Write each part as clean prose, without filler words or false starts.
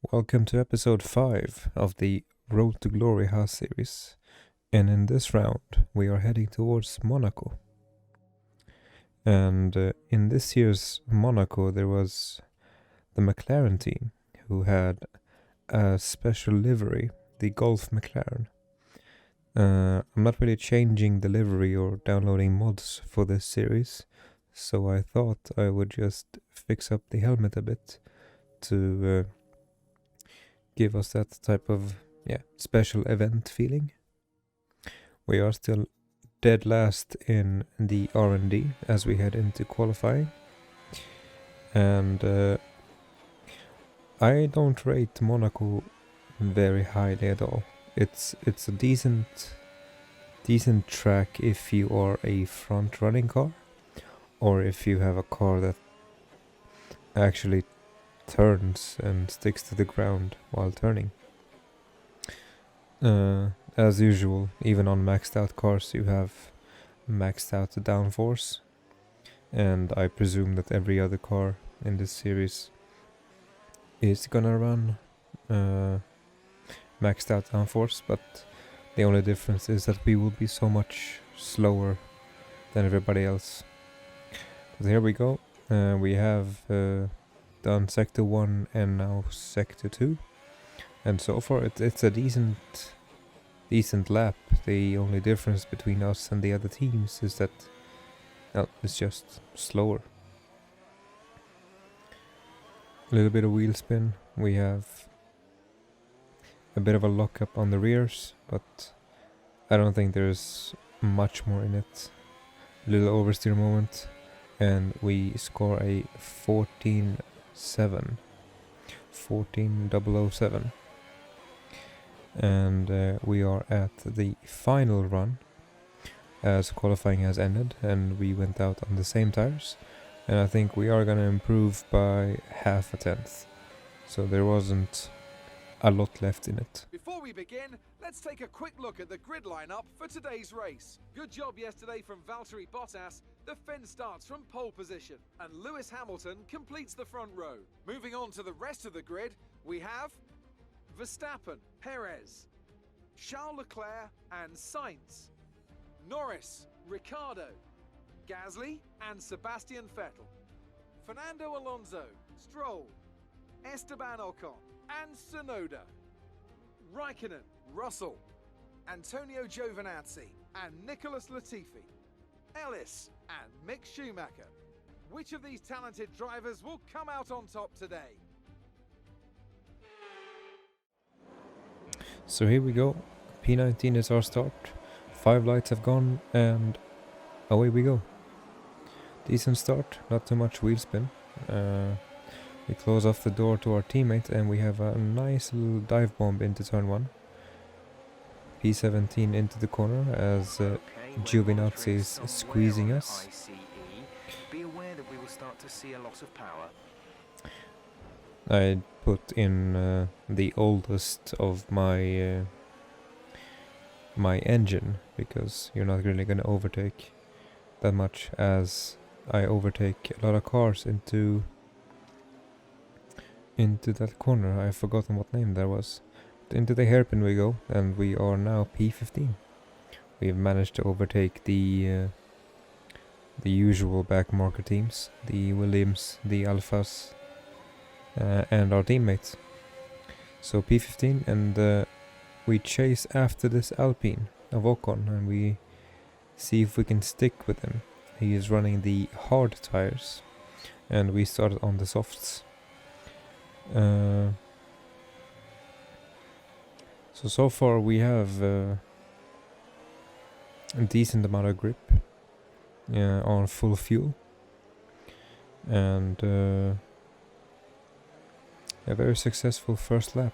Welcome to episode 5 of the Road to Glory Haas series, and in this round we are heading towards Monaco. And in this year's Monaco there was the McLaren team who had a special livery, the Golf McLaren. I'm not really changing the livery or downloading mods for this series, so I thought I would just fix up the helmet a bit to give us that type of special event feeling. We are still dead last in the R&D as we head into qualifying, and I don't rate Monaco very highly at all. It's a decent track if you are a front running car, or if you have a car that actually turns and sticks to the ground while turning. As usual, even on maxed out cars you have maxed out downforce, and I presume that every other car in this series is gonna run maxed out downforce, but the only difference is that we will be so much slower than everybody else. But here we go. We have done sector 1 and now sector 2, and so far it's a decent lap. The only difference between us and the other teams is that it's just slower. A little bit of wheel spin. We have a bit of a lockup on the rears, but I don't think there's much more in it. A little oversteer moment, and we score a 14,007, and we are at the final run as qualifying has ended, and we went out on the same tires, and I think we are gonna improve by half a tenth, so there wasn't a lot left in it. Before we begin, let's take a quick look at the grid lineup for today's race. Good job yesterday from Valtteri Bottas. The Finn starts from pole position, and Lewis Hamilton completes the front row. Moving on to the rest of the grid, we have Verstappen, Perez, Charles Leclerc and Sainz, Norris, Ricciardo, Gasly and Sebastian Vettel, Fernando Alonso, Stroll, Esteban Ocon and Tsunoda, Raikkonen, Russell, Antonio Giovinazzi and Nicholas Latifi, Ellis and Mick Schumacher. Which of these talented drivers will come out on top today? So here we go. P19 is our start. 5 lights have gone, and away we go. Decent start, not too much wheel spin. We close off the door to our teammate, and we have a nice little dive bomb into turn 1. P17 into the corner as Giovinazzi is squeezing us. Be aware that we will start to see a loss of power. I put in the oldest of my my engine, because you're not really going to overtake that much, as I overtake a lot of cars into that corner. I've forgotten what name that was. But into the hairpin we go, and we are now P15. We've managed to overtake the usual backmarker teams, the Williams, the ALFAS, and our teammates. So P15, and we chase after this Alpine of Ocon, and we see if we can stick with him. He is running the hard tires, and we started on the softs. So far we have a decent amount of grip on full fuel, and a very successful first lap.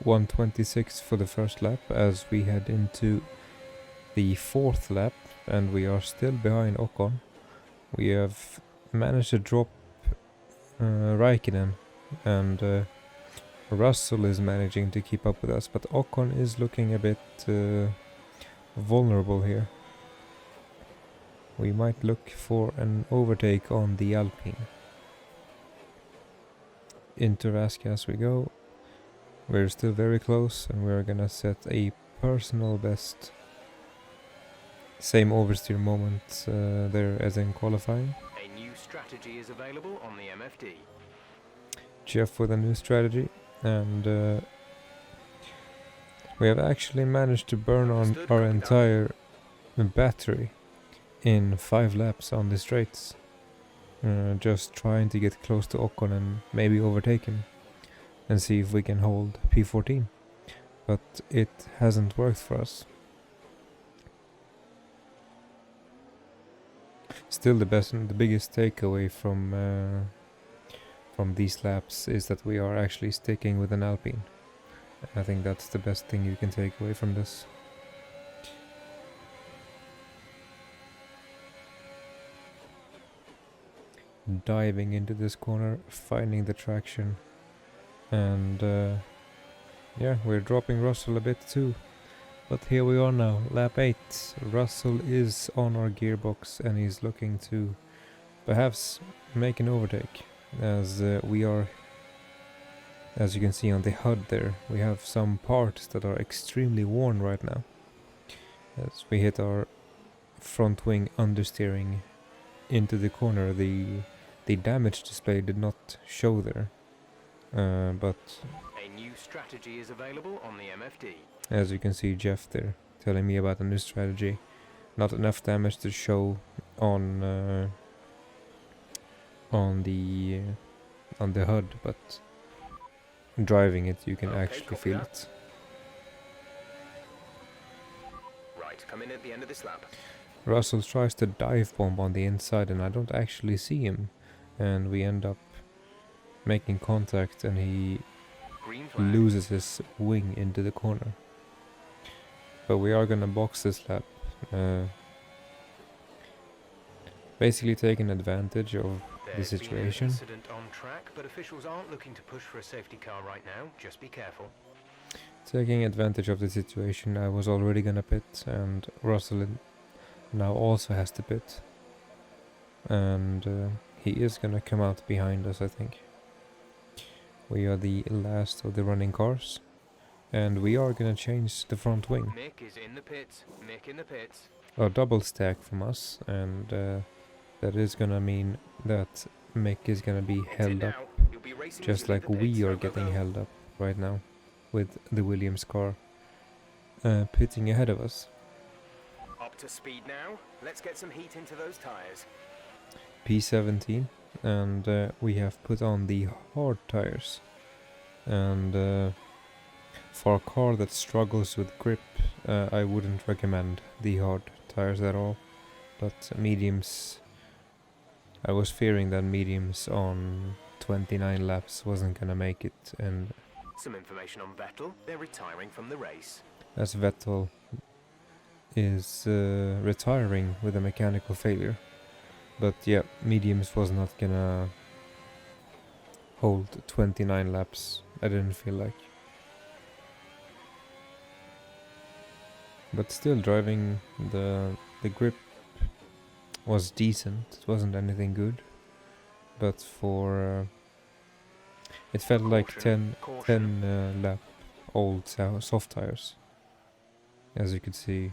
1:26 for the first lap as we head into the 4th lap, and we are still behind Ocon. We have managed to drop Raikkonen, and Russell is managing to keep up with us, but Ocon is looking a bit vulnerable here. We might look for an overtake on the Alpine. into Rask as we go. We're still very close, and we're gonna set a personal best. Same oversteer moment there as in qualifying. A new strategy is available on the MFD. Jeff with a new strategy, and we have actually managed to burn on our entire battery in 5 laps on the straights. Just trying to get close to Ocon and maybe overtake him and see if we can hold P14. But it hasn't worked for us. Still the biggest takeaway from these laps is that we are actually sticking with an Alpine. I think that's the best thing you can take away from this. Diving into this corner, finding the traction, and yeah, we're dropping Russell a bit too. But here we are now, lap 8. Russell is on our gearbox and he's looking to perhaps make an overtake, as we are, as you can see on the HUD there, we have some parts that are extremely worn right now. As we hit our front wing understeering into the corner, the damage display did not show there, but A new strategy is available on the MFD. as you can see Jeff there telling me about a new strategy. Not enough damage to show on the HUD, but driving it you can actually feel it. Right, come in at the end of this lap. Russell tries to dive bomb on the inside and I don't actually see him, and we end up making contact and he Green flag. loses his wing into the corner. But we are gonna box this lap, basically taking advantage of the There's been an situation. incident on track, but officials aren't looking to push for a safety car right now. Just be careful. Taking advantage of the situation, I was already gonna pit, and Russell now also has to pit. And he is gonna come out behind us, I think. We are the last of the running cars, and we are gonna change the front wing. Mick is in the pits. Mick in the pits. A double stack from us, and that is gonna mean that Mick is gonna be It's in held up, now. You'll be racing just as you leave like the pits. we are Go, go, getting go. held up right now, with the Williams car pitting ahead of us. Up to speed now. Let's get some heat into those tires. P17, and we have put on the hard tires. And for a car that struggles with grip, I wouldn't recommend the hard tires at all. But mediums, I was fearing that mediums on 29 laps wasn't gonna make it, and Some information on Vettel. They're retiring from the race. as Vettel is retiring with a mechanical failure. But yeah, mediums was not gonna hold 29 laps, I didn't feel like. But still, driving the grip was decent, it wasn't anything good. But for it felt like Caution, 10 lap old soft tires. As you could see,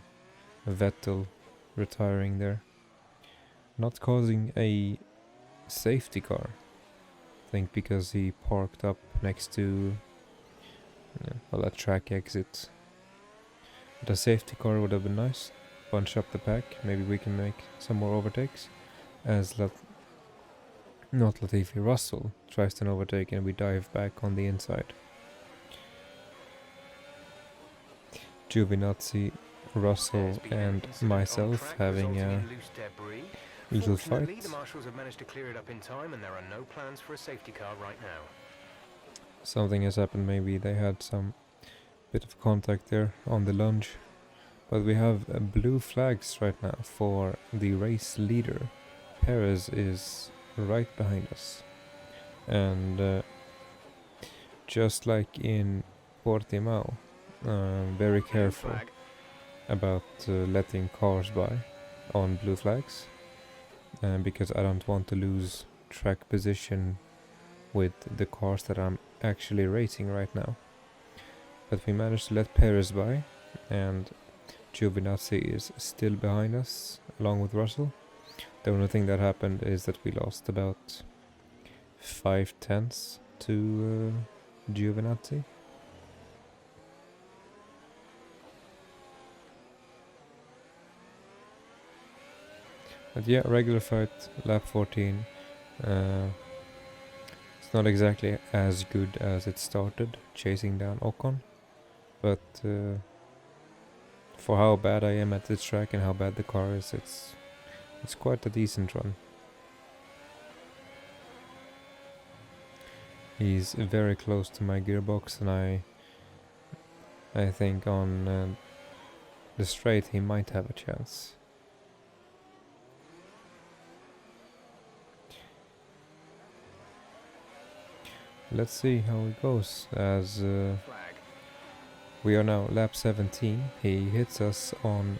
Vettel retiring there, not causing a safety car. I think because he parked up next to a track exit. But a safety car would have been nice. Bunch up the pack, maybe we can make some more overtakes. As not Latifi, Russell tries to overtake and we dive back on the inside. Giovinazzi, Russell There's been an and incident on myself track having resulting a in loose debris. little Fortunately, fight. the marshals have managed to clear it up in time, and there are no plans for a safety car right now. Something has happened, maybe they had some bit of contact there on the lunge. But we have blue flags right now for the race leader. Perez is right behind us. And just like in Portimao, very Blue careful flag. about letting cars by on blue flags. Because I don't want to lose track position with the cars that I'm actually racing right now. But we managed to let Perez by, and Giovinazzi is still behind us, along with Russell. The only thing that happened is that we lost about 5/10 to Giovinazzi. But yeah, regular fight, lap 14. It's not exactly as good as it started, chasing down Ocon. But for how bad I am at this track and how bad the car is, it's quite a decent run. He's very close to my gearbox, and I think on the straight he might have a chance. Let's see how it goes, as we are now lap 17. He hits us on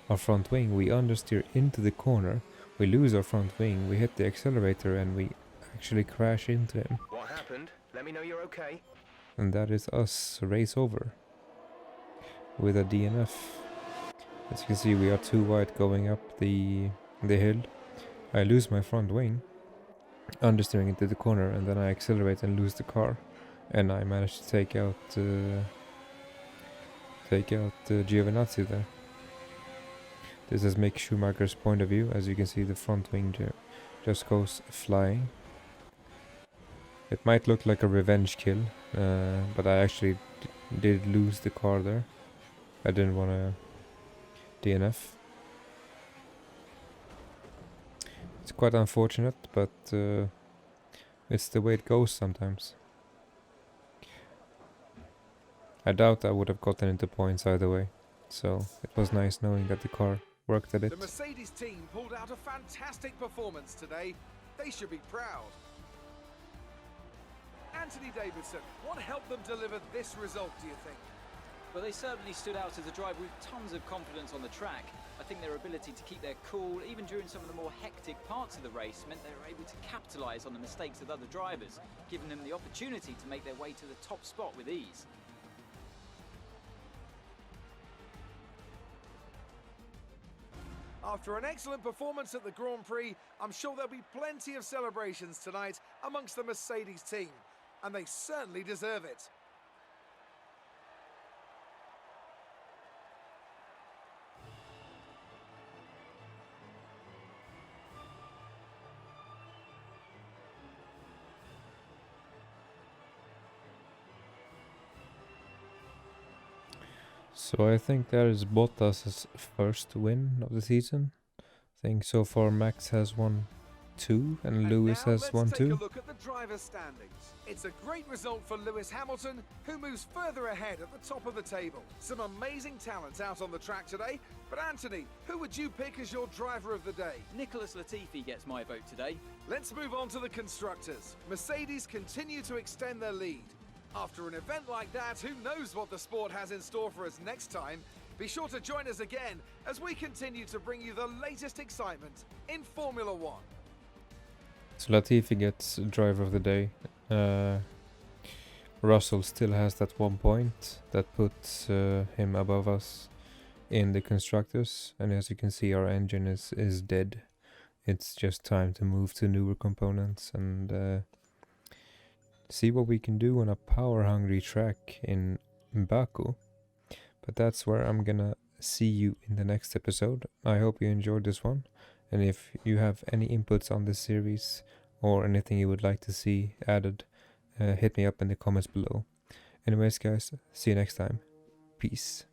our front wing. We understeer into the corner. We lose our front wing. We hit the accelerator and we actually crash into him. What happened? Let me know you're okay. And that is us, race over with a DNF. As you can see, we are too wide going up the hill. I lose my front wing, understeering into the corner, and then I accelerate and lose the car, and I managed to take out Giovinazzi there. This is Mick Schumacher's point of view. As you can see, the front wing just goes flying. It might look like a revenge kill, but I actually did lose the car there. I didn't want to DNF. It's quite unfortunate, but it's the way it goes sometimes. I doubt I would have gotten into points either way, so it was nice knowing that the car worked a bit. The Mercedes team pulled out a fantastic performance today. They should be proud. Anthony Davidson, what helped them deliver this result, do you think? Well, they certainly stood out as a driver with tons of confidence on the track. I think their ability to keep their cool, even during some of the more hectic parts of the race, meant they were able to capitalise on the mistakes of other drivers, giving them the opportunity to make their way to the top spot with ease. After an excellent performance at the Grand Prix, I'm sure there'll be plenty of celebrations tonight amongst the Mercedes team, and they certainly deserve it. So I think that is Bottas' first win of the season. I think so far Max has won 2 and Lewis has won 2. Let's take a look at the driver's standings. It's a great result for Lewis Hamilton, who moves further ahead at the top of the table. Some amazing talents out on the track today, but Anthony, who would you pick as your driver of the day? Nicholas Latifi gets my vote today. Let's move on to the constructors. Mercedes continue to extend their lead. After an event like that, who knows what the sport has in store for us next time? Be sure to join us again as we continue to bring you the latest excitement in Formula One. So Latifi gets driver of the day. Russell still has that 1 point that puts him above us in the constructors, and as you can see, our engine is dead. It's just time to move to newer components and see what we can do on a power-hungry track in Baku. But that's where I'm gonna see you in the next episode. I hope you enjoyed this one, and if you have any inputs on this series or anything you would like to see added, hit me up in the comments below. Anyways guys, see you next time. Peace.